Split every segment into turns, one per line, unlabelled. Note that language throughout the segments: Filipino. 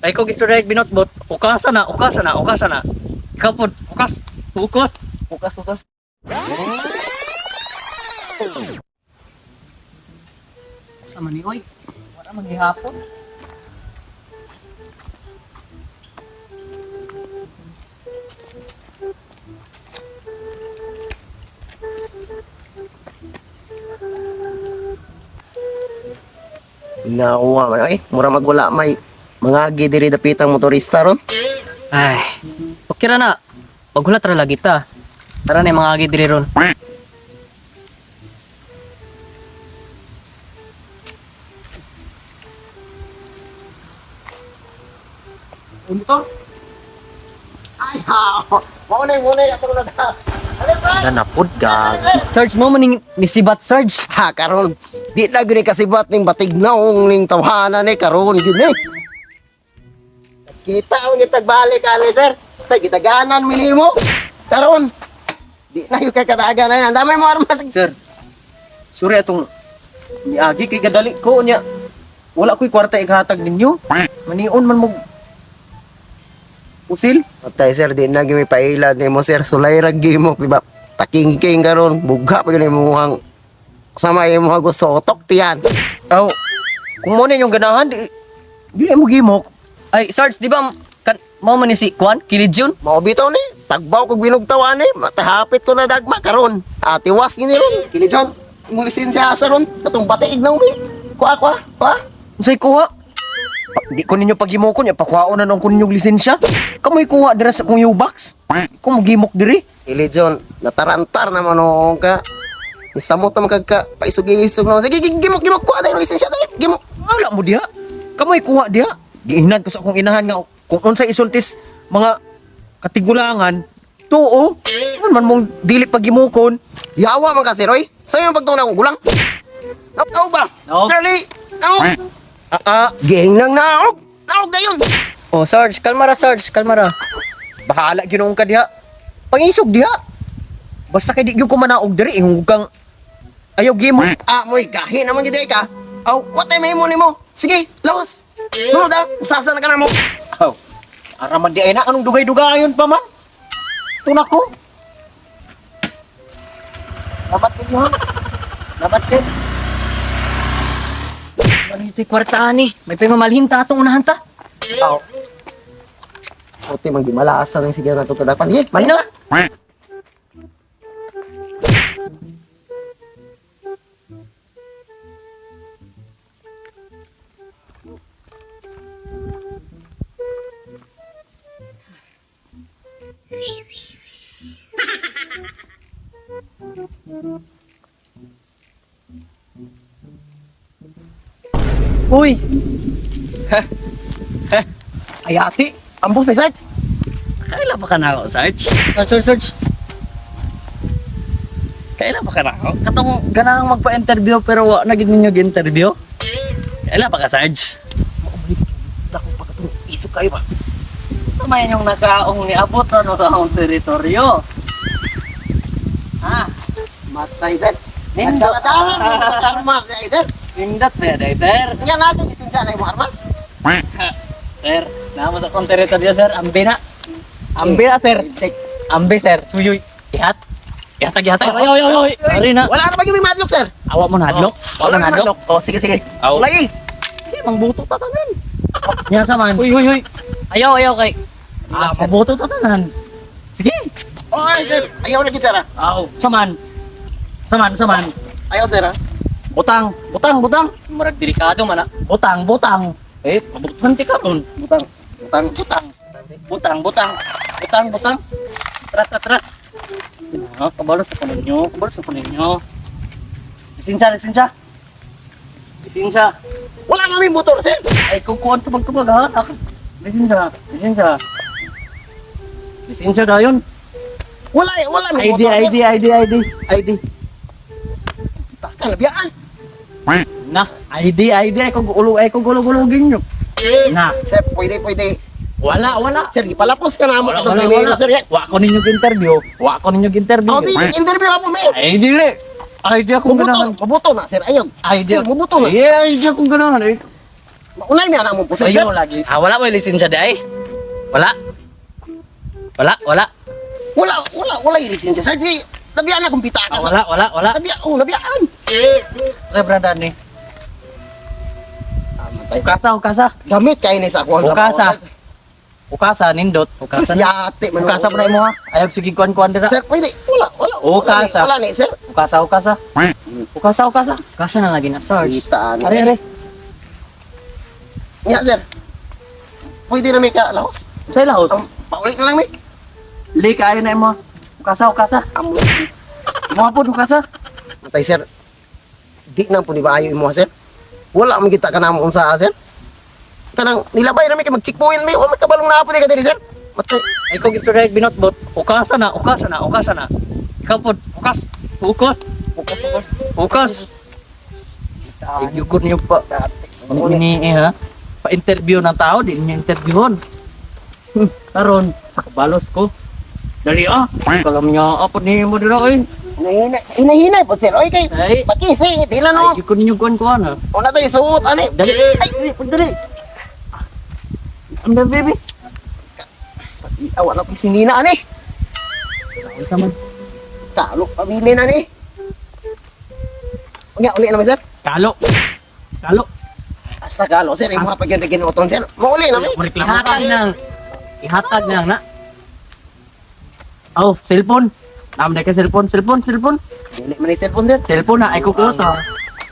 Ay ko gusto direct binotbot. Ukasa na, ukasa na, ukasa na. Ikaw po, ukas, ukas, ukas, ukas. Sama ni Oy. Wala maghihapon.
Nakuha man. Ay, mura magwala may mga gidiri dapitang motorista ron.
Ay, okay ra na. Paghulat ra lagi ta. Tara na mga agi diri ron.
Ito? Ay, ha! Munay, ako na da. Nanapod gag.
Sarge mo man ni sibat Sarge.
Ha, karon. Di na gini kasibat ning batignaong ning tawhanan ni karon gini. Kita ang gitagbalik ani sir. Gitaganan minimo. Karon. Di na yung kakadagan na. Ang dami mo armas.
Sir, sorry atong niagi kay gadali ko niya. Wala ko'y kwarta ikahatag ninyo. Manion man mo usil.
Patay sir, di na gimi pailad ni mo sir. Sulay ra gimo diba? Takingking karon. Buga pa gini mo muhang sama yung mga gusto otok tiyan.
Aw, kung mo na yung ganahan, di mo gimok.
Ay, Sarge, di ba mo man ni si Kwan, Kilid Jun?
Mao bitaw ni. Tagbaw kog binugtawan ni. Matahapit ko na dagma karon. Tiwas gini ron. Kini John. Mo lisensya sa ron. Katong batiig na umi. Kuha.
Unsay kuha? Di ko ninyo pagimokon, ipakwaon na nung ko ninyong lisensya. Kamoy kuha dira sa kong U-box. Kung magimok diri.
Ili John, natarantar naman o ka. Isamot naman ka paisog-isog na. Sige, gimok ko. Ada yung lisensya dali. Gimok.
Wala mo diha. Kamoy kuha diha. Giinad ko sa akong inahan nga kung unsay isultis mga katigulangan. Tuo. Ano man mong dili pagimokon.
Yawa man kasi, Roy. Sa'yo yung pagtong na akong gulang. Naog ba?
Naog.
Dali. Naog. Geng nang naog. Naog na yun.
Oh, Sarge, kalmara Sarge, kalmara.
Bahala ginoong ka diha. Pangisog diha. Basta kay di gyud ko manaog diri ihong kang ayaw gimo.
Moy, kahi naman gid ka. What time mo ni mo? Sige, lawas. Sulod usasa na ka na mo.
Aw. Araman di ay na anong dugay-dugayon pa man. Tunak ko. Dapat ninyo ha. Dapat sir.
Maniti kwarta ni. May pamamalhin ta atong unahan ta.
Puti man gimalaasa ng sige na ito kadapan. Malina.
Uy,
Ay ati, ambong sa Sarge.
kailan pa ka na ako, Sarge? Sarge. Kailan pa ka na ako? Katong ganang magpa-interview pero wa na gid ninyo gi-interview? Kailan pa ka, Sarge?
Dako pa katong isog kayo ba?
Samayan yung nakaong ni Abot no sa akong teritoryo. Ha?
Matay Sir.
Nindot.
Nagkakataran armas na Sir.
Nindot ba day, sir?
Yan natin lisensya na yung armas.
Sir, naamo sa akong teritoryo, sir. Ambi na. Ambi na, sir. Ambi, sir. Suyoy. Ihat. Ihatag. Oy. Ari na.
Wala na ba yung may madlock Sir?
Awa mo nadlok. Wala
na
nadlok.
Sige.
Aw.
Sulay.
Hindi, mangbuto tatanan. Yan saman. Uy. Ayaw kay. Mabuto tatanan. Sige.
Sir. Ayaw na Sir.
Aw. Saman.
Ayaw Sir.
Butang. Murag delikado man na. Butang. Eh, mabutuhan ti karon. Butang. Atras. Kabalos sa ninyo. Lisensya.
Wala na may motor Sir.
Ay, kukuhan tubag ha. Lisensya dayon.
Wala may motor Sir.
ID.
Takang labiyaan.
Na, ID. Ay, kung gulugin nyo. Na,
Sir, pwede.
wala.
Sir, ipalapos ka na mo katong
Wala.
primero Sir.
Wa ko ninyo interview.
Di interview ako may.
Ay, dili. ID akong ganahan.
Mabuto na Sir. Ayaw.
ID
Sir, mabuto na.
ID akong ganahan.
Maunay mi ana mo puso, sir.
Ayaw lagi.
Ah, wala mo yung lisensya day? Wala? Wala?
Wala yung lisensya, sir. Si, labihan na kung pita ka, sir.
Wala.
Labihan.
Sir, brada ni.
Matay, sir.
Ukasa.
Gamit kayo ni sa kuhan.
Ukasa, nindot. Ukasa.
Yate, man.
Ukasa pa na imo ha. Ayaw sige kuan dira.
Sir, pwede. Wala.
Ukasa.
Wala ni, sir.
Ukasa. Ukasa na lagi na sarge.
Kita ni.
Are.
Nga, sir. Pwede na may kalahos.
Sa lahos.
Paulit na lang, may.
Li kaayo na imo. Ukasa. Mo po ukasa.
Matay, sir. Di na po di ba ayo mo, sir? Wala man kita kanamo unsa, sir. Kanang nilabay na may kay magchikpuin may o may kabalong na po di ka diri, sir. Matay.
Ay kung gusto direct binotbot. Ukasa na. Ikaw po. Ukas. Igugod niyo pa. Ini ha. Pa-interview ng tao, di niyo interviewon. Karon, balos ko. Dali kalam niya apa ni mo dira oy.
Hinahinay po, sir. Oy, kay.
Ay,
Makisi, di na no.
igugod niyo kuan ha.
Una tayo suot, ani.
Dali.
Ay, dali.
Ang baby.
Wala pa sinina, ani.
Ay taman.
Talo, pabili na, ani. Unya, uli naman, sir.
Kalo.
Basta kalo, sir. Yung mga pagyan-pagyan uton, sir. Mauli naman.
Ihatag nang na. Oh, cellphone. Namday ka cellphone.
Dili man yung cellphone, sir.
Cellphone na ay kukuha ta.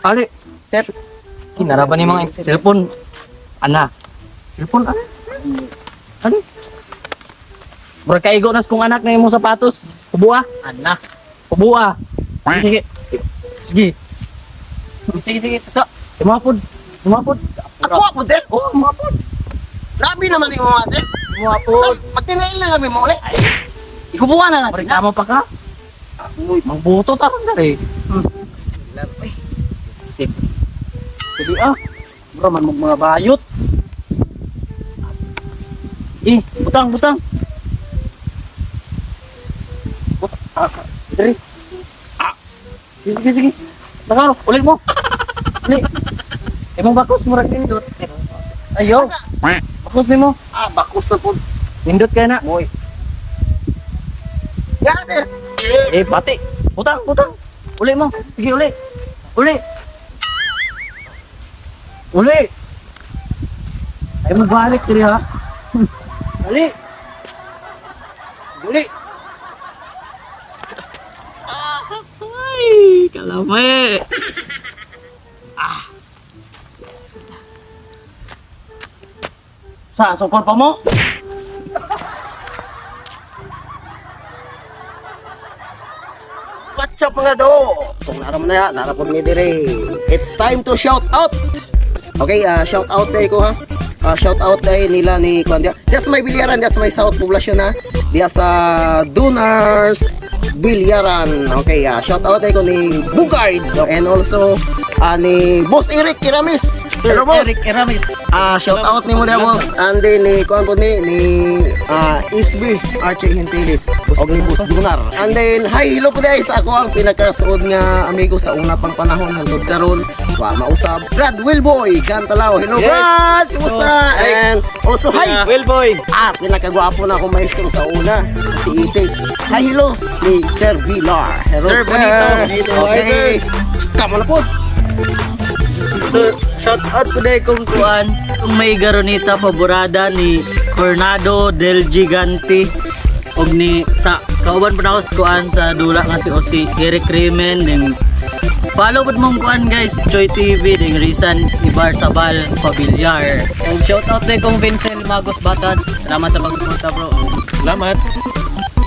Ali,
Sir,
kinaraban ni mga cellphone. Ana. Cellphone ana. Ali. Murag kaigo nas kung anak na imong sapatos. Kubua. Ana. Kubua. Sige. So, Lumapod.
ako po, sir.
Oh, lumapod.
Grabe naman yung mga, sir.
Lumapod.
Sir, matinail na namin mo ulit.
Ikubuha na lang. Tama pa ka.
Uy,
Mangbuto ta ron dari.
lang, uy.
Sip. Jadi bro man mo mga bayot. Butang. Dari. Sige. Nakaro, ulit mo. Ulit. Emang bakus murag nindot. Ayo. Bakus ni mo.
Bakus na po.
Nindot kaya na.
Boy. Ya, sir.
Pati. Butang. Uli mo. Sige, uli. Ay mo balik diri ha. Uli. Ay, kalame. Sukol pa mo?
What's up mga do? Kung naram na yan, narapod mi dire. It's time to shout out. Okay, shout out day ko ha. Shout out day nila ni Kwandia. That's my Bilyaran, that's my South Poblacion ha. Diya sa Dunars Bilyaran. Okay, shout out day ko ni Bugard and also ni Boss Eric Iramis.
Sir
Hello, boss.
Eric Eramis.
Shout out ni mo dia boss. Andi ni kuan po ni Isby Archie Hintilis og ni Boss Dunar. And then hi hello po guys. Ako ang pinakasuod nga amigo sa una pang panahon hangtod karon. Wa mausab. Brad Willboy Cantalao. Hello Brad. Kumusta? And also hi
Willboy.
pinakagwapo na akong maestro sa una si Itik. Hi hello ni Sir Villar. Hello
Sir Bonito.
Okay. Kamo na po.
So, shout out today kung may garonita paborada ni Cornado del Gigante og ni sa kauban pa daw sa dula nga si Osi Eric Remen ding follow pod mong guys Joy TV ding Rizan Ibar Sabal Pabilyar.
Og shoutout din kong Vincel Magos Batad. Salamat sa pagsuporta bro.
Salamat.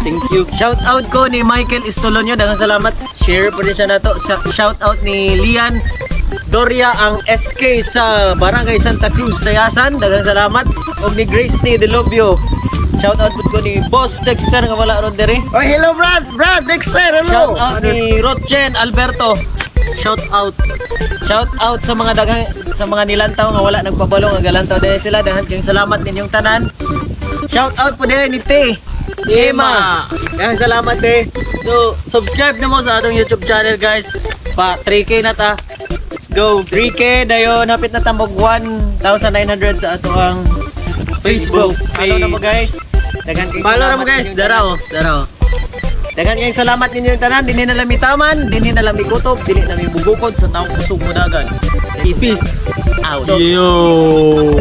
Thank you.
Shout out ko ni Michael Istolonyo, daghang salamat. Share po din siya na to. Shout out ni Lian Doria ang SK sa Barangay Santa Cruz, Tayasan. Daghang salamat. Og ni Grace ni Delobio. Shout out po ko ni Boss Dexter nga wala ron diri.
Oh, hello Brad. Brad Dexter.
Shout
Hello.
out ni Rochen Alberto.
Shout out.
Shout out sa mga daghang sa mga nilantaw nga wala nagpabalo nga galantaw dahil sila. Daghang salamat ninyong tanan. Shout out po din ni T. Emma. Daghang salamat eh.
So, subscribe na mo sa atong YouTube channel guys. Pa 3K na ta. Let's go.
3K dayon hapit na tambog 1,000 1,900 sa ato ang Facebook. Follow na mo guys. Daghan kayong
Follow na
salamat
mo guys,
ninyong
dara
tanan.
oh, dara oh.
Daghan kayong salamat ninyo yung tanan. Dili na lami taman, dili na lami kutob, dili na lami bugukod sa taong kusog mo dagan. Peace out.
Yo.